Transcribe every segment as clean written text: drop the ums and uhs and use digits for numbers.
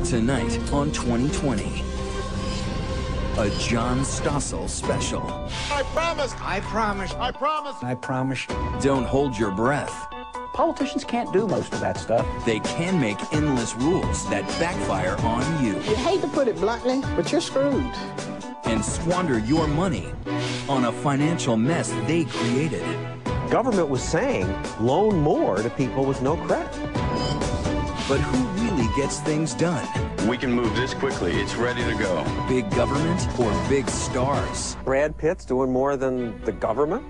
Tonight on 2020, a John Stossel special. I promise. I promise. I promise. I promise. Don't hold your breath. Politicians can't do most of that stuff. They can make endless rules that backfire on you. You hate to put it bluntly, but you're screwed. And squander your money on a financial mess they created. Government was saying loan more to people with no credit. But who really gets things done? We can move this quickly. It's ready to go. Big government or big stars? Brad Pitt's doing more than the government?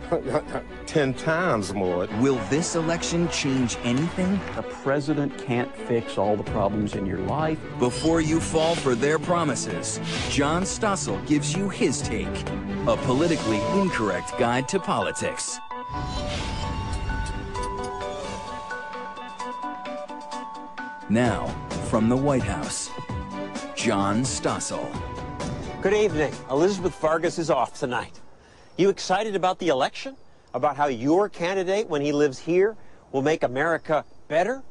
10 times more. Will this election change anything? A president can't fix all the problems in your life. Before you fall for their promises, John Stossel gives you his take. A politically incorrect guide to politics. Now, from the White House, John Stossel. Good evening. Elizabeth Vargas is off tonight. You excited about the election? About how your candidate, when he lives here, will make America better?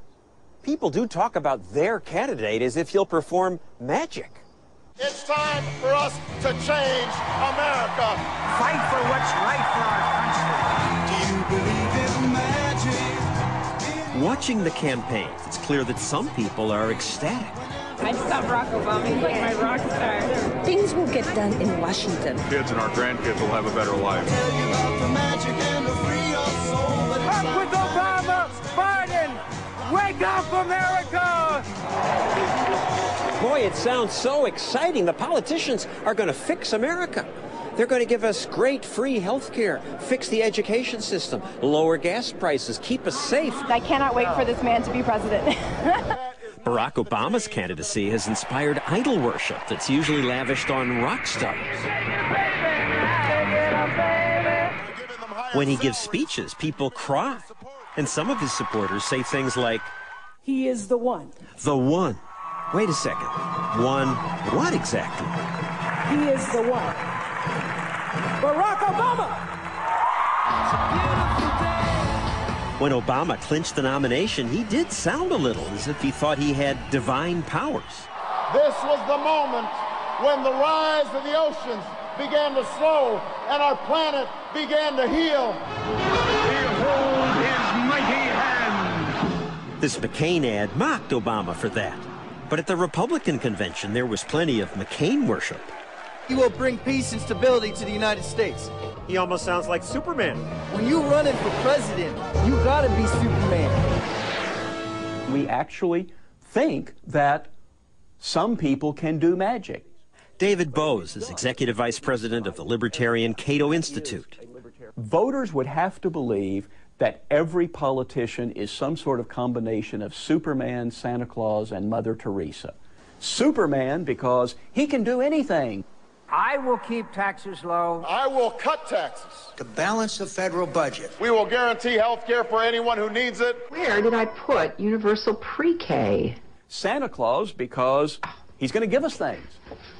People do talk about their candidate as if he'll perform magic. It's time for us to change America. Fight for what's right for our country. Do you believe in magic? Watching the campaign, it's clear that some people are ecstatic. I'd stop Barack Obama. He's like my rock star. Things will get done in Washington. Kids and our grandkids will have a better life. Tell you about the magic and the free your soul. Up with Obama! Biden! Wake up, America! Boy, it sounds so exciting. The politicians are going to fix America. They're going to give us great free health care, fix the education system, lower gas prices, keep us safe. I cannot wait for this man to be president. Barack Obama's candidacy has inspired idol worship that's usually lavished on rock stars. When he gives speeches, people cry. And some of his supporters say things like, He is the one. the one. Wait a second. One what exactly? He is the one. Barack Obama! When Obama clinched the nomination, he did sound a little as if he thought he had divine powers. This was the moment when the rise of the oceans began to slow and our planet began to heal. Behold his mighty hand! This McCain ad mocked Obama for that. But at the Republican convention, there was plenty of McCain worship. He will bring peace and stability to the United States. He almost sounds like Superman. When you're running for president, you gotta be Superman. We actually think that some people can do magic. David Bose is executive vice president of the Libertarian Cato Institute. Voters would have to believe that every politician is some sort of combination of Superman, Santa Claus, and Mother Teresa. Superman because he can do anything. I will keep taxes low. I will cut taxes. To balance the federal budget. We will guarantee health care for anyone who needs it. Where did I put universal pre-K? Santa Claus because he's going to give us things.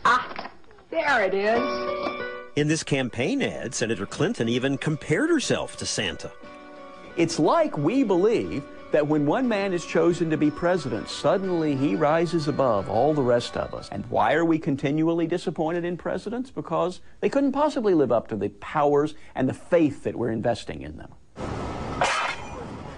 Ah, there it is. In this campaign ad, Senator Clinton even compared herself to Santa. It's like we believe that when one man is chosen to be president, suddenly he rises above all the rest of us. And why are we continually disappointed in presidents? Because they couldn't possibly live up to the powers and the faith that we're investing in them.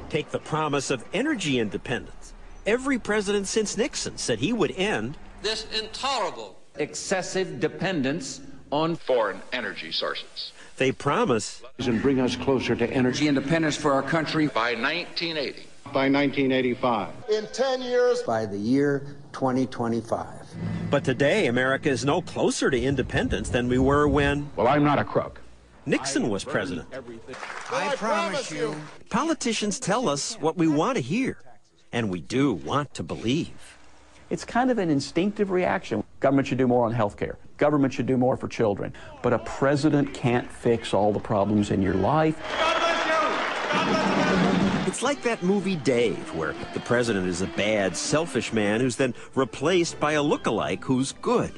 Take the promise of energy independence. Every president since Nixon said he would end this intolerable excessive dependence on foreign energy sources. They promise And bring us closer to energy independence for our country. By 1980. By 1985. In 10 years. By the year 2025. But today, America is no closer to independence than we were when... Well, I'm not a crook. Nixon was president. I promise you. Politicians tell us what we want to hear, and we do want to believe. It's kind of an instinctive reaction. Government should do more on health care. Government should do more for children. But a president can't fix all the problems in your life. It's like that movie Dave, where the president is a bad, selfish man who's then replaced by a look-alike who's good.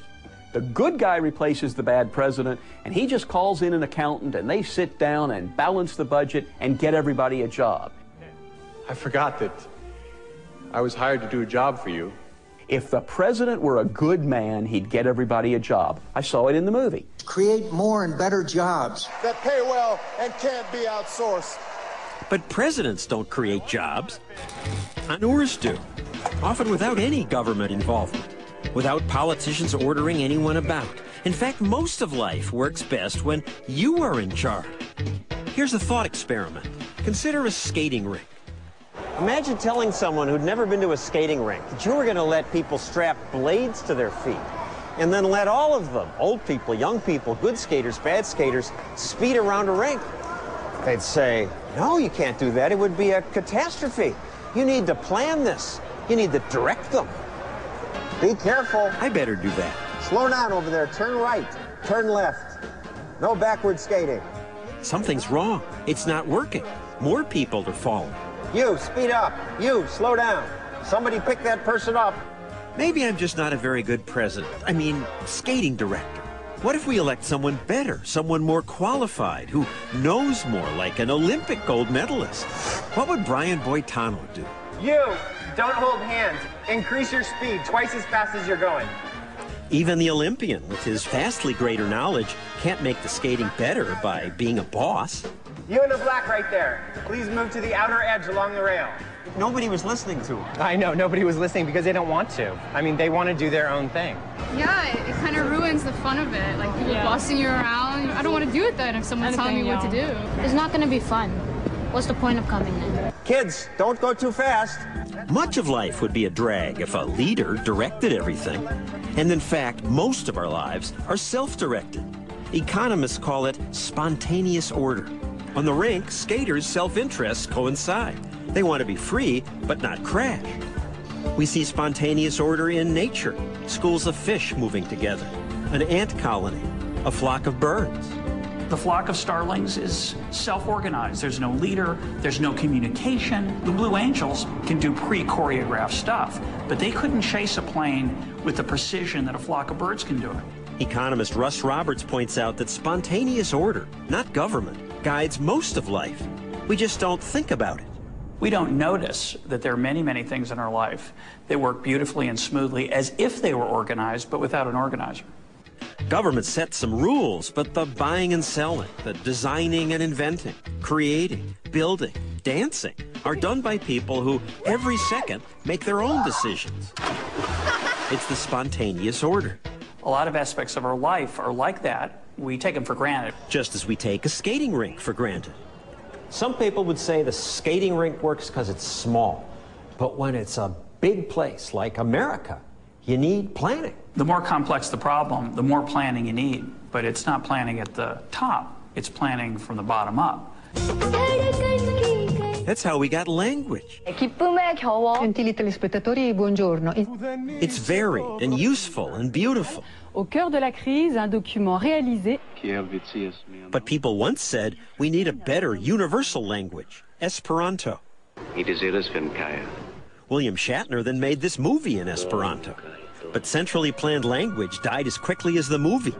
The good guy replaces the bad president, and he just calls in an accountant, and they sit down and balance the budget and get everybody a job. I forgot that I was hired to do a job for you. If the president were a good man, he'd get everybody a job. I saw it in the movie. Create more and better jobs that pay well and can't be outsourced. But presidents don't create jobs. Entrepreneurs do, often without any government involvement, without politicians ordering anyone about. In fact, most of life works best when you are in charge. Here's a thought experiment. Consider a skating rink. Imagine telling someone who'd never been to a skating rink that you were going to let people strap blades to their feet and then let all of them, old people, young people, good skaters, bad skaters, speed around a rink. They'd say, no, you can't do that. It would be a catastrophe. You need to plan this. You need to direct them. Be careful. I better do that. Slow down over there. Turn right. Turn left. No backward skating. Something's wrong. It's not working. More people are falling. You, speed up. You, slow down. Somebody pick that person up. Maybe I'm just not a very good president. I mean, skating director. What if we elect someone better, someone more qualified, who knows more, like an Olympic gold medalist? What would Brian Boitano do? You, don't hold hands. Increase your speed twice as fast as you're going. Even the Olympian, with his vastly greater knowledge, can't make the skating better by being a boss. You in the black right there. Please move to the outer edge along the rail. Nobody was listening to him. I know, nobody was listening because they don't want to. I mean, they want to do their own thing. Yeah, it kind of ruins the fun of it. Like, people bossing you around. I don't want to do it then if someone's telling me what to do. It's not going to be fun. What's the point of coming then? Kids, don't go too fast. Much of life would be a drag if a leader directed everything. And in fact, most of our lives are self-directed. Economists call it spontaneous order. On the rink, skaters' self-interests coincide. They want to be free, but not crash. We see spontaneous order in nature, schools of fish moving together, an ant colony, a flock of birds. The flock of starlings is self-organized. There's no leader, there's no communication. The Blue Angels can do pre-choreographed stuff, but they couldn't chase a plane with the precision that a flock of birds can do it. Economist Russ Roberts points out that spontaneous order, not government, guides most of life. We just don't think about it. We don't notice that there are many, many things in our life that work beautifully and smoothly as if they were organized, but without an organizer. Government sets some rules, but the buying and selling, the designing and inventing, creating, building, dancing are done by people who every second make their own decisions. It's the spontaneous order. A lot of aspects of our life are like that. We take them for granted. Just as we take a skating rink for granted. Some people would say the skating rink works because it's small. But when it's a big place like America, you need planning. The more complex the problem, the more planning you need. But it's not planning at the top. It's planning from the bottom up. That's how we got language. Gentili telespettatori, buongiorno. It's varied and useful and beautiful. Au cœur de la crise, un document réalisé. But people once said we need a better universal language, Esperanto. William Shatner then made this movie in Esperanto. But centrally planned language died as quickly as the movie.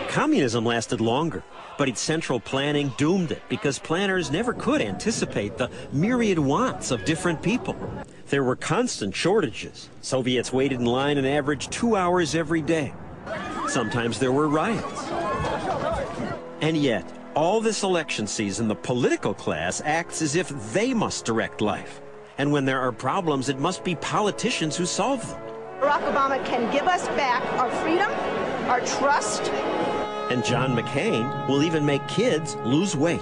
Communism lasted longer, but its central planning doomed it because planners never could anticipate the myriad wants of different people. There were constant shortages. Soviets waited in line an average 2 hours every day. Sometimes there were riots. And yet, all this election season, the political class acts as if they must direct life. And when there are problems, it must be politicians who solve them. Barack Obama can give us back our freedom, our trust. And John McCain will even make kids lose weight.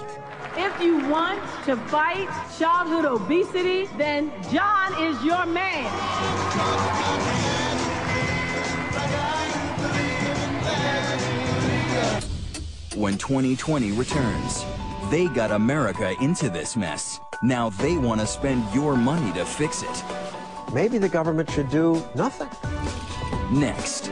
If you want to fight childhood obesity, then John is your man. When 2020 returns, they got America into this mess. Now they want to spend your money to fix it. Maybe the government should do nothing. Next,